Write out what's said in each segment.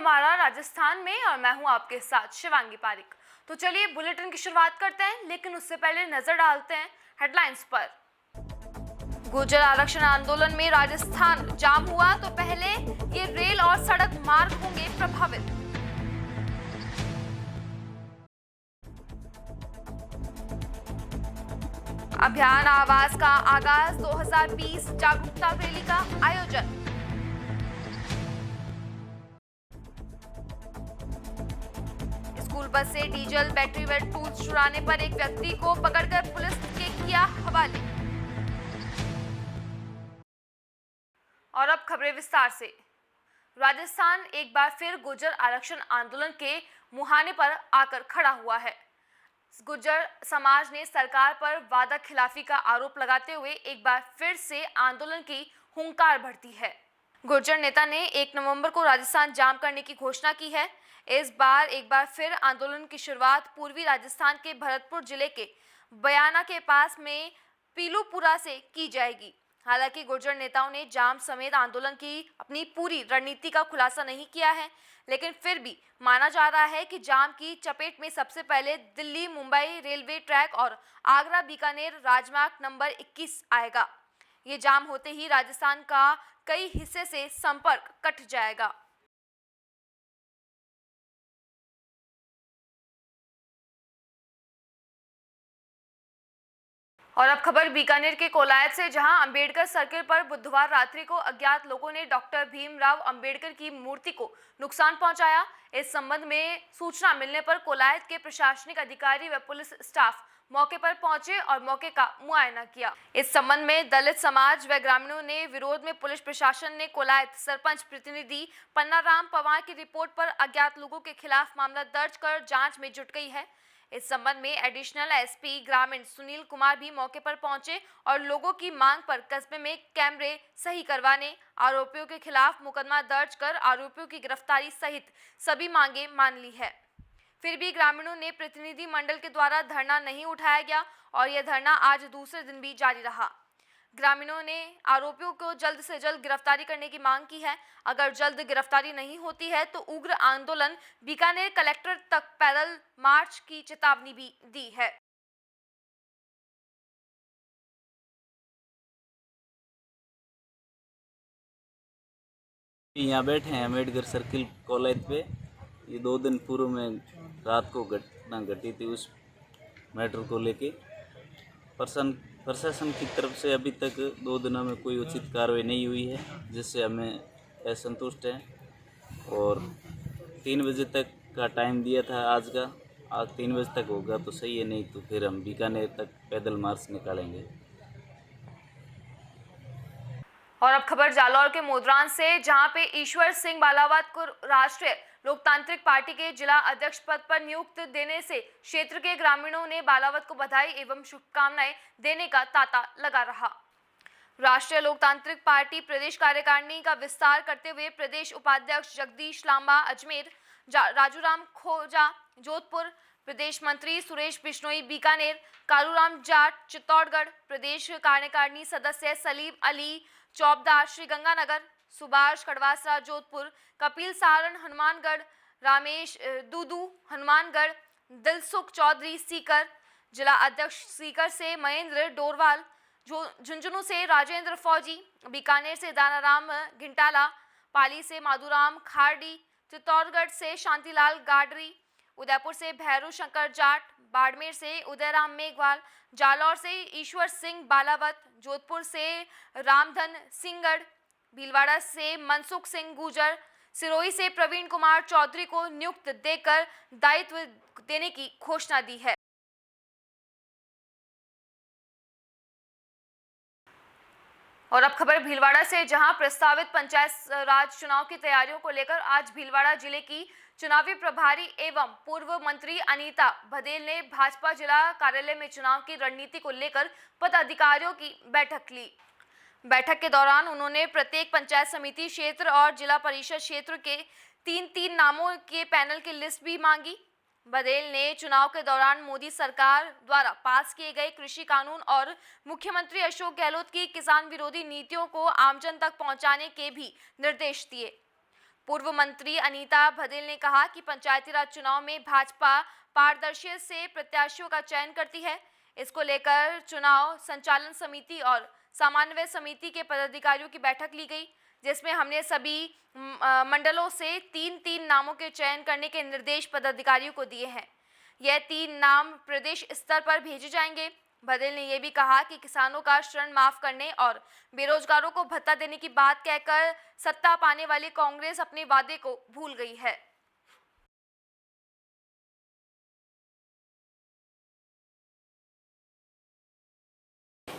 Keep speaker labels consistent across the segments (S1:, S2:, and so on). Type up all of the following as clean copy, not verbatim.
S1: हमारा राजस्थान में और मैं हूं आपके साथ शिवांगी पारिक। तो चलिए बुलेटिन की शुरुआत करते हैं, लेकिन उससे पहले नजर डालते हैं हेडलाइंस पर। गुर्जर आरक्षण आंदोलन में राजस्थान जाम हुआ तो पहले ये रेल और सड़क मार्ग होंगे प्रभावित। अभियान आवास का आगाज, 2020 जागरूकता रैली का आयोजन। स्कूल बस से डीजल बैटरी व टूल्स चुराने पर एक व्यक्ति को पकड़कर पुलिस के किया हवाले। और अब खबरें विस्तार से। राजस्थान एक बार फिर गुर्जर आरक्षण आंदोलन के मुहाने पर आकर खड़ा हुआ है। गुर्जर समाज ने सरकार पर वादा खिलाफी का आरोप लगाते हुए एक बार फिर से आंदोलन की हुंकार भरती है। गुर्जर नेता ने 1 नवंबर को राजस्थान जाम करने की घोषणा की है। इस बार एक बार फिर आंदोलन की शुरुआत पूर्वी राजस्थान के भरतपुर जिले के बयाना के पास में पीलूपुरा से की जाएगी। हालांकि गुर्जर नेताओं ने जाम समेत आंदोलन की अपनी पूरी रणनीति का खुलासा नहीं किया है, लेकिन फिर भी माना जा रहा है कि जाम की चपेट में सबसे पहले दिल्ली मुंबई रेलवे ट्रैक और आगरा बीकानेर राजमार्ग नंबर 21 आएगा। ये जाम होते ही राजस्थान का कई हिस्से से संपर्क कट जाएगा। और अब खबर बीकानेर के कोलायत से, जहां अंबेडकर सर्किल पर बुधवार रात्रि को अज्ञात लोगों ने डॉक्टर भीमराव अंबेडकर की मूर्ति को नुकसान पहुंचाया। इस संबंध में सूचना मिलने पर कोलायत के प्रशासनिक अधिकारी व पुलिस स्टाफ मौके पर पहुंचे और मौके का मुआयना किया। इस संबंध में दलित समाज व ग्रामीणों ने विरोध में पुलिस प्रशासन ने कोलायत सरपंच प्रतिनिधि पन्नाराम पवार की रिपोर्ट पर अज्ञात लोगों के खिलाफ मामला दर्ज कर जांच में जुट गई है। इस संबंध में एडिशनल एसपी ग्रामीण सुनील कुमार भी मौके पर पहुंचे और लोगों की मांग पर कस्बे में कैमरे सही करवाने, आरोपियों के खिलाफ मुकदमा दर्ज कर आरोपियों की गिरफ्तारी सहित सभी मांगे मान ली है। फिर भी ग्रामीणों ने प्रतिनिधि मंडल के द्वारा धरना नहीं उठाया गया और यह धरना आज दूसरे दिन भी जारी रहा। ग्रामीणों ने आरोपियों को जल्द से जल्द गिरफ्तारी करने की मांग की है। अगर जल्द गिरफ्तारी नहीं होती है तो उग्र आंदोलन बीकानेर कलेक्टर तक पैदल मार्च की चेतावनी भी दी है।
S2: यहाँ बैठे हैं अम्बेडकर सर्किल कॉलेज पे। ये 2 दिन पूर्व में रात को घटना घटी थी, उस मैटर को लेके प्रशासन की तरफ से अभी तक 2 दिनों में कोई उचित कार्रवाई नहीं हुई है, जिससे हमें असंतुष्ट हैं। और 3 बजे तक का टाइम दिया था आज का, आज 3 बजे तक होगा तो सही है, नहीं तो फिर हम बीकानेर तक पैदल मार्च निकालेंगे।
S1: और अब खबर जालौर के मोदरान से, जहां पे ईश्वर सिंह बालावत को राष्ट्रीय लोकतांत्रिक पार्टी के जिला अध्यक्ष पद पर नियुक्त देने से क्षेत्र के ग्रामीणों ने बालावत को बधाई एवं शुभकामनाएं देने का तांता लगा रहा। राष्ट्रीय लोकतांत्रिक पार्टी प्रदेश कार्यकारिणी का विस्तार करते हुए प्रदेश उपाध्यक्ष जगदीश लांबा अजमेर, राजूराम खोजा जोधपुर, प्रदेश मंत्री सुरेश बिश्नोई बीकानेर, कालूराम जाट चित्तौड़गढ़, प्रदेश कार्यकारिणी सदस्य सलीम अली चौबदार श्रीगंगानगर, सुभाष कड़वासरा जोधपुर, कपिल सारण हनुमानगढ़, रामेश दूदू हनुमानगढ़, दिलसुख चौधरी सीकर, जिला अध्यक्ष सीकर से महेंद्र डोरवाल, झुंझुनू से राजेंद्र फौजी, बीकानेर से दानाराम घिंटाला, पाली से माधुराम खारडी, चित्तौड़गढ़ से शांतिलाल गाडरी, उदयपुर से भैरू शंकर जाट, बाड़मेर से उदयराम मेघवाल, जालौर से ईश्वर सिंह बालावत, जोधपुर से रामधन सिंगड़, भीलवाड़ा से मनसुख सिंह गुजर, सिरोही से प्रवीण कुमार चौधरी को नियुक्त देकर दायित्व देने की घोषणा दी है। और अब खबर भीलवाड़ा से, जहां प्रस्तावित पंचायत राज चुनाव की तैयारियों को लेकर आज भीलवाड़ा जिले की चुनावी प्रभारी एवं पूर्व मंत्री अनीता भदेल ने भाजपा जिला कार्यालय में चुनाव की रणनीति को लेकर पदाधिकारियों की बैठक ली। बैठक के दौरान उन्होंने प्रत्येक पंचायत समिति क्षेत्र और जिला परिषद क्षेत्र के 3-3 नामों के पैनल की लिस्ट भी मांगी। बघेल ने चुनाव के दौरान मोदी सरकार द्वारा पास किए गए कृषि कानून और मुख्यमंत्री अशोक गहलोत की किसान विरोधी नीतियों को आमजन तक पहुंचाने के भी निर्देश दिए। पूर्व मंत्री अनीता भदेल ने कहा कि पंचायती राज चुनाव में भाजपा पारदर्शी से प्रत्याशियों का चयन करती है। इसको लेकर चुनाव संचालन समिति और समन्वय समिति के पदाधिकारियों की बैठक ली गई, जिसमें हमने सभी मंडलों से 3-3 नामों के चयन करने के निर्देश पदाधिकारियों को दिए हैं। यह 3 नाम प्रदेश स्तर पर भेजे जाएंगे। बघेल ने यह भी कहा कि किसानों का ऋण माफ करने और बेरोजगारों को भत्ता देने की बात कहकर सत्ता पाने वाली कांग्रेस अपने वादे को भूल गई है।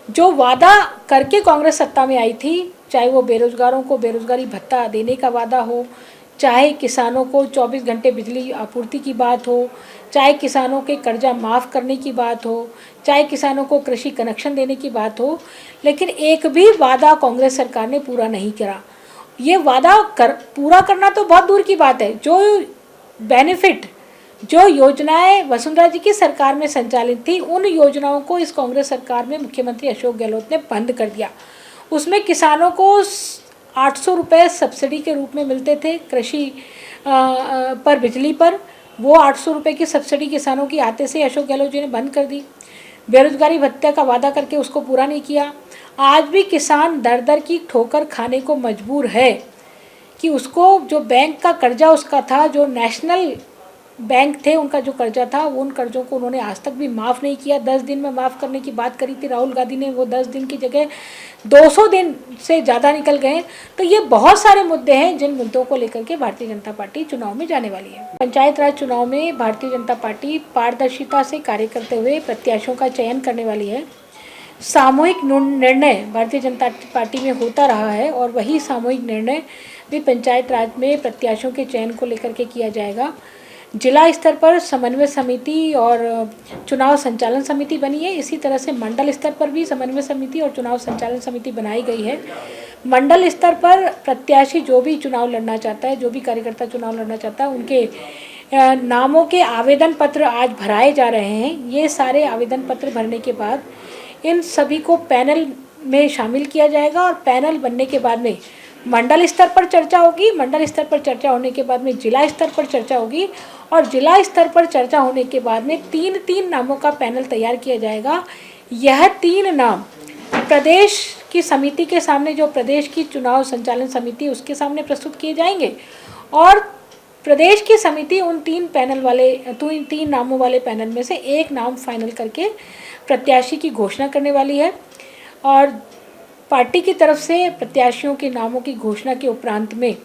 S3: जो वादा करके कांग्रेस सत्ता में आई थी, चाहे वो बेरोजगारों को बेरोजगारी भत्ता देने का वादा हो, चाहे किसानों को 24 घंटे बिजली आपूर्ति की बात हो, चाहे किसानों के कर्जा माफ़ करने की बात हो, चाहे किसानों को कृषि कनेक्शन देने की बात हो, लेकिन एक भी वादा कांग्रेस सरकार ने पूरा नहीं करा। ये वादा पूरा करना तो बहुत दूर की बात है। जो बेनिफिट, जो योजनाएं वसुंधरा जी की सरकार में संचालित थी, उन योजनाओं को इस कांग्रेस सरकार में मुख्यमंत्री अशोक गहलोत ने बंद कर दिया। उसमें किसानों को 800 रुपये सब्सिडी के रूप में मिलते थे कृषि पर, बिजली पर। वो 800 रुपये की सब्सिडी किसानों की आते से अशोक गहलोत जी ने बंद कर दी। बेरोजगारी भत्ते का वादा करके उसको पूरा नहीं किया। आज भी किसान दर दर की ठोकर खाने को मजबूर है कि उसको जो बैंक का कर्जा उसका था, जो नेशनल बैंक थे उनका जो कर्जा था, उन कर्जों को उन्होंने आज तक भी माफ़ नहीं किया। 10 दिन में माफ़ करने की बात करी थी राहुल गांधी ने, वो 10 दिन की जगह 200 दिन से ज़्यादा निकल गए। तो ये बहुत सारे मुद्दे हैं जिन मुद्दों को लेकर के भारतीय जनता पार्टी चुनाव में जाने वाली है। पंचायत राज चुनाव में भारतीय जनता पार्टी पारदर्शिता से कार्य करते हुए प्रत्याशियों का चयन करने वाली है। सामूहिक निर्णय भारतीय जनता पार्टी में होता रहा है और वही सामूहिक निर्णय भी पंचायत राज में प्रत्याशियों के चयन को लेकर के किया जाएगा। जिला स्तर पर समन्वय समिति और चुनाव संचालन समिति बनी है। इसी तरह से मंडल स्तर पर भी समन्वय समिति और चुनाव संचालन समिति बनाई गई है। मंडल स्तर पर प्रत्याशी जो भी चुनाव लड़ना चाहता है, जो भी कार्यकर्ता चुनाव लड़ना चाहता है, उनके नामों के आवेदन पत्र आज भराए जा रहे हैं। ये सारे आवेदन पत्र भरने के बाद इन सभी को पैनल में शामिल किया जाएगा और पैनल बनने के बाद में मंडल स्तर पर चर्चा होगी। मंडल स्तर पर चर्चा होने के बाद में जिला स्तर पर चर्चा होगी और जिला स्तर पर चर्चा होने के बाद में 3-3 नामों का पैनल तैयार किया जाएगा। यह 3 नाम प्रदेश की समिति के सामने, जो प्रदेश की चुनाव संचालन समिति उसके सामने प्रस्तुत किए जाएंगे और प्रदेश की समिति उन 3 नामों वाले पैनल में से एक नाम फाइनल करके प्रत्याशी की घोषणा करने वाली है। और पार्टी की तरफ से प्रत्याशियों के नामों की घोषणा के उपरांत में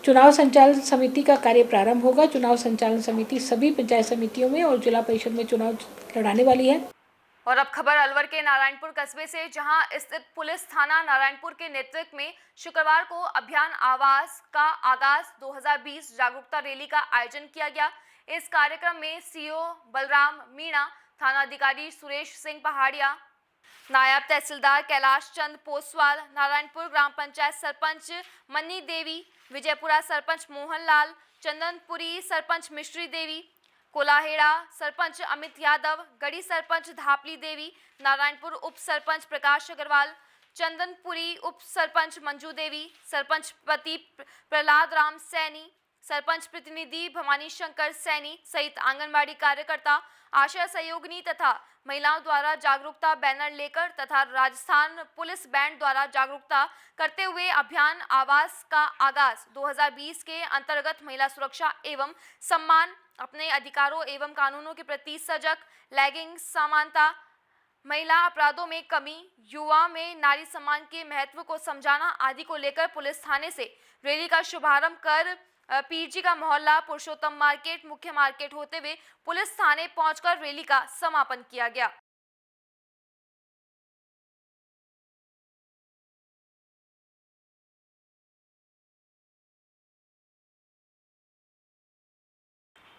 S3: चुनाव संचालन समिति का कार्य प्रारंभ होगा। चुनाव संचालन समिति सभी पंचायत समितियों में और जिला परिषद में चुनाव लड़ाने वाली है।
S1: और अब खबर अलवर के नारायणपुर कस्बे से, जहां स्थित पुलिस थाना नारायणपुर के नेतृत्व में शुक्रवार को अभियान आवास का आगाज 2020 जागरूकता रैली का आयोजन किया गया। इस कार्यक्रम में सीओ बलराम मीणा, थाना अधिकारी सुरेश सिंह पहाड़िया, नायब तहसीलदार कैलाश चंद पोसवाल, नारायणपुर ग्राम पंचायत सरपंच मन्नी देवी, विजयपुरा सरपंच मोहन लाल, चंदनपुरी सरपंच मिश्री देवी, कोलाहेड़ा सरपंच अमित यादव, गढ़ी सरपंच धापली देवी, नारायणपुर उप सरपंच प्रकाश अग्रवाल, चंदनपुरी उप सरपंच मंजू देवी, सरपंच पति प्रहलाद राम सैनी, सरपंच प्रतिनिधि भवानी शंकर सैनी सहित आंगनबाड़ी कार्यकर्ता, आशा सहयोगिनी तथा महिलाओं द्वारा जागरूकता बैनर लेकर तथा राजस्थान पुलिस बैंड द्वारा जागरूकता करते हुए अभियान आवास का आगाज 2020 के अंतर्गत महिला सुरक्षा एवं सम्मान, अपने अधिकारों एवं कानूनों के प्रति सजग, लैंगिक समानता, महिला अपराधों में कमी, युवा में नारी सम्मान के महत्व को समझाना आदि को लेकर पुलिस थाने से रैली का शुभारंभ कर पीरजी का मोहल्ला, पुरुषोत्तम मार्केट, मुख्य मार्केट होते हुए पुलिस थाने पहुंचकर रैली का समापन किया गया।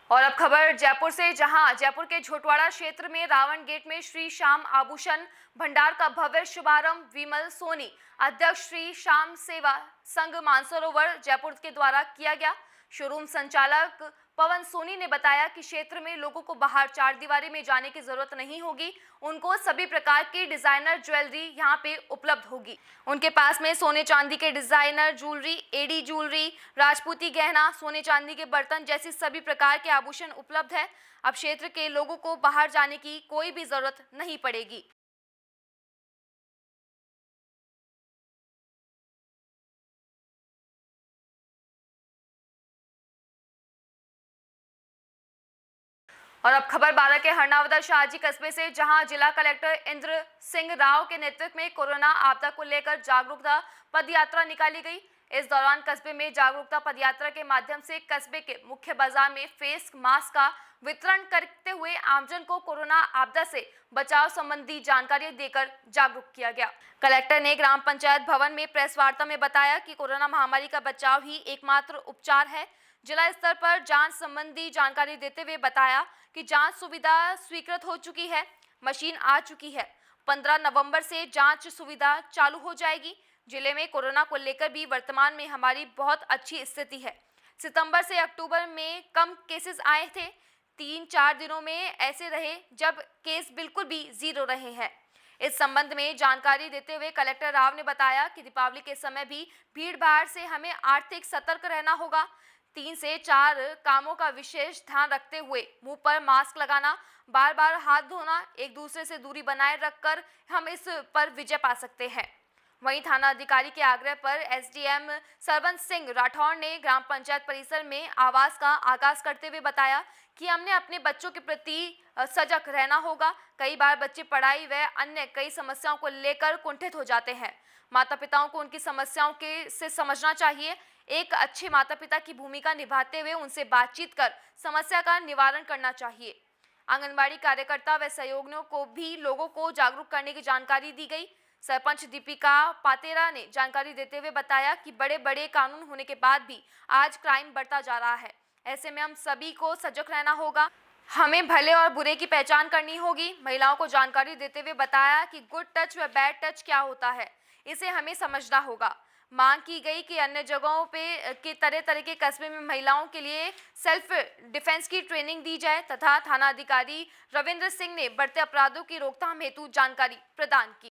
S1: और अब खबर जयपुर से, जहां जयपुर के झोटवाड़ा क्षेत्र में रावण गेट में श्री श्याम आभूषण भंडार का भव्य शुभारंभ विमल सोनी, अध्यक्ष श्री श्याम सेवा संघ मानसरोवर जयपुर के द्वारा किया गया। शोरूम संचालक पवन सोनी ने बताया कि क्षेत्र में लोगों को बाहर चार दीवारी में जाने की जरूरत नहीं होगी। उनको सभी प्रकार की डिजाइनर ज्वेलरी यहां पे उपलब्ध होगी। उनके पास में सोने चांदी के डिजाइनर ज्वेलरी, एडी ज्वेलरी, राजपूती गहना, सोने चांदी के बर्तन जैसी सभी प्रकार के आभूषण उपलब्ध है। अब क्षेत्र के लोगों को बाहर जाने की कोई भी जरूरत नहीं पड़ेगी। और अब खबर बारा के हरनावदा शाहजी कस्बे से, जहां जिला कलेक्टर इंद्र सिंह राव के नेतृत्व में कोरोना आपदा को लेकर जागरूकता पदयात्रा निकाली गई। इस दौरान कस्बे में जागरूकता पदयात्रा के माध्यम से कस्बे के मुख्य बाजार में फेस मास्क का वितरण करते हुए आमजन को कोरोना आपदा से बचाव संबंधी जानकारी देकर जागरूक किया गया। कलेक्टर ने ग्राम पंचायत भवन में प्रेस वार्ता में बताया कि कोरोना महामारी का बचाव ही एकमात्र उपचार है। जिला स्तर पर जांच संबंधी जानकारी देते हुए बताया कि जांच सुविधा स्वीकृत हो चुकी है, मशीन आ चुकी है। 15 नवंबर से जांच सुविधा चालू हो जाएगी। जिले में कोरोना को लेकर भी वर्तमान में हमारी बहुत अच्छी स्थिति है। सितंबर से अक्टूबर में कम केसेस आए थे। 3-4 दिनों में ऐसे रहे जब केस बिल्कुल भी जीरो रहे हैं। इस संबंध में जानकारी देते हुए कलेक्टर राव ने बताया कि दीपावली के समय भी भीड़ भाड़ से हमें आर्थिक सतर्क रहना होगा। 3 से 4 कामों का विशेष ध्यान रखते हुए मुंह पर मास्क लगाना, बार बार हाथ धोना, एक दूसरे से दूरी बनाए रखकर हम इस पर विजय पा सकते हैं। वहीं थाना अधिकारी के आग्रह पर एसडीएम सरबंस सिंह राठौर ने ग्राम पंचायत परिसर में आवास का आगाज करते हुए बताया कि हमने अपने बच्चों के प्रति सजग रहना होगा। कई बार बच्चे पढ़ाई व अन्य कई समस्याओं को लेकर कुंठित हो जाते हैं। माता पिताओं को उनकी समस्याओं से समझना चाहिए। एक अच्छे माता पिता की भूमिका निभाते हुए उनसे बातचीत कर समस्या का निवारण करना चाहिए। आंगनबाड़ी कार्यकर्ता व सहयोगियों को भी लोगों को जागरूक करने की जानकारी दी गई। सरपंच दीपिका पातेरा ने जानकारी देते हुए बताया कि बड़े बड़े कानून होने के बाद भी आज क्राइम बढ़ता जा रहा है। ऐसे में हम सभी को सजग रहना होगा। हमें भले और बुरे की पहचान करनी होगी। महिलाओं को जानकारी देते हुए बताया कि गुड टच व बैड टच क्या होता है, इसे हमें समझना होगा। मांग की गई कि अन्य जगहों पे के तरह के कस्बे में महिलाओं के लिए सेल्फ डिफेंस की ट्रेनिंग दी जाए तथा थाना अधिकारी रविंद्र सिंह ने बढ़ते अपराधों की रोकथाम हेतु जानकारी प्रदान की।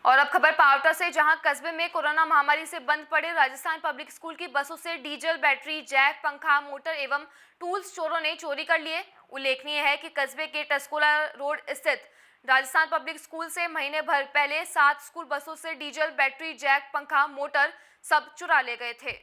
S1: और अब खबर पावटा से, जहां कस्बे में कोरोना महामारी से बंद पड़े राजस्थान पब्लिक स्कूल की बसों से डीजल, बैटरी, जैक, पंखा, मोटर एवं टूल्स चोरों ने चोरी कर लिए। उल्लेखनीय है कि कस्बे के टस्कोला रोड स्थित राजस्थान पब्लिक स्कूल से महीने भर पहले 7 स्कूल बसों से डीजल, बैटरी, जैक, पंखा, मोटर सब चुरा ले गए थे।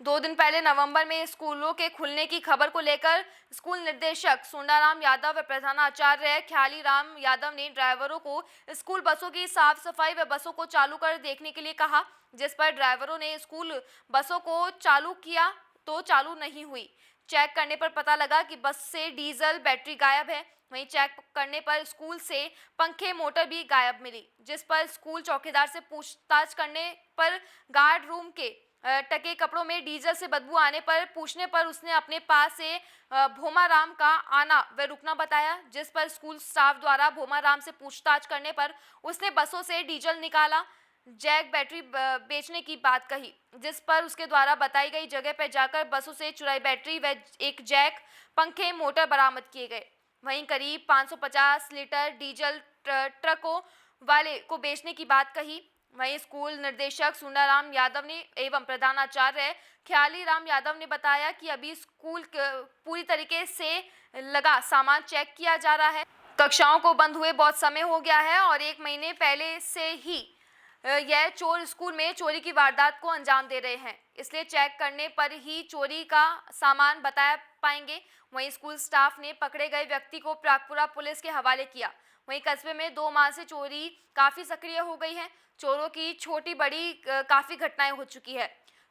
S1: 2 दिन पहले नवंबर में स्कूलों के खुलने की खबर को लेकर स्कूल निदेशक सुंदराम यादव व प्रधानाचार्य ख्याली राम यादव ने ड्राइवरों को स्कूल बसों की साफ सफाई व बसों को चालू कर देखने के लिए कहा, जिस पर ड्राइवरों ने स्कूल बसों को चालू किया तो चालू नहीं हुई। चेक करने पर पता लगा कि बस से डीजल, बैटरी गायब है। वहीं चेक करने पर स्कूल से पंखे, मोटर भी गायब मिली, जिस पर स्कूल चौकीदार से पूछताछ करने पर गार्ड रूम के टके कपड़ों में डीजल से बदबू आने पर पूछने पर उसने अपने पास से भोमाराम का आना व रुकना बताया, जिस पर स्कूल स्टाफ द्वारा भोमाराम से पूछताछ करने पर उसने बसों से डीजल निकाला, जैक, बैटरी बेचने की बात कही, जिस पर उसके द्वारा बताई गई जगह पर जाकर बसों से चुराई बैटरी व एक जैक, पंखे, मोटर बरामद किए गए। वहीं करीब 550 लीटर डीजल ट्रकों वाले को बेचने की बात कही। वहीं स्कूल निदेशक सुंदराम यादव ने एवं प्रधानाचार्य ख्याली राम यादव ने बताया कि अभी स्कूल पूरी तरीके से लगा सामान चेक किया जा रहा है। कक्षाओं को बंद हुए बहुत समय हो गया है और 1 महीने पहले से ही यह चोर स्कूल में चोरी की वारदात को अंजाम दे रहे हैं, इसलिए चेक करने पर ही चोरी का सामान बता पाएंगे। वहीं स्कूल स्टाफ ने पकड़े गए व्यक्ति को प्रागपुरा पुलिस के हवाले किया। वहीं कस्बे में 2 माह से चोरी काफी सक्रिय हो गई है। चोरों की छोटी बड़ी काफी घटनाएं हो चुकी है।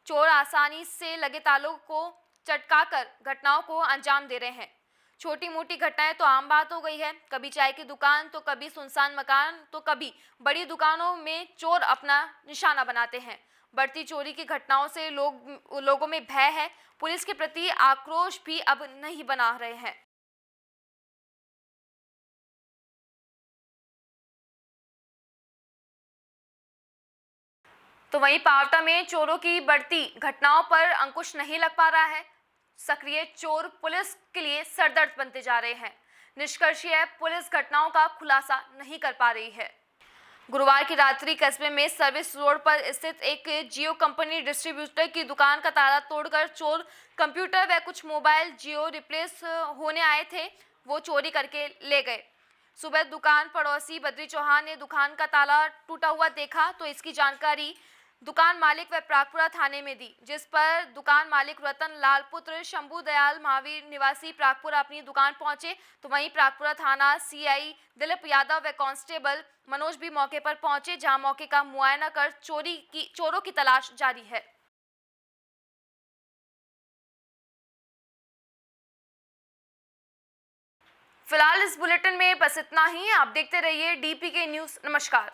S1: चोर आसानी से लगे तालों को चटकाकर घटनाओं को अंजाम दे रहे हैं। छोटी मोटी घटनाएं तो आम बात हो गई है। कभी चाय की दुकान तो कभी सुनसान मकान तो कभी बड़ी दुकानों में चोर अपना निशाना बनाते हैं। बढ़ती चोरी की घटनाओं से लोगों में भय है। पुलिस के प्रति आक्रोश भी अब नहीं बना रहे हैं। तो वहीं पावटा में चोरों की बढ़ती घटनाओं पर अंकुश नहीं लग पा रहा है। सक्रिय चोर पुलिस के लिए सरदर्द बनते जा रहे हैं। निष्कर्ष यह है, पुलिस घटनाओं का खुलासा नहीं कर पा रही है। गुरुवार की रात्रि कस्बे में सर्विस रोड पर स्थित एक जियो कंपनी डिस्ट्रीब्यूटर की दुकान का ताला तोड़कर चोर कंप्यूटर व कुछ मोबाइल जियो रिप्लेस होने आए थे, वो चोरी करके ले गए। सुबह दुकान पड़ोसी बद्री चौहान ने दुकान का ताला टूटा हुआ देखा तो इसकी जानकारी दुकान मालिक व प्रागपुरा थाने में दी, जिस पर दुकान मालिक रतन लाल पुत्र शंभू दयाल महावीर निवासी प्रागपुरा अपनी दुकान पहुंचे। तो वहीं प्रागपुरा थाना सीआई दिलीप यादव व कांस्टेबल मनोज भी मौके पर पहुंचे, जहां मौके का मुआयना कर चोरों की तलाश जारी है। फिलहाल इस बुलेटिन में बस इतना ही। आप देखते रहिए DPK न्यूज़। नमस्कार।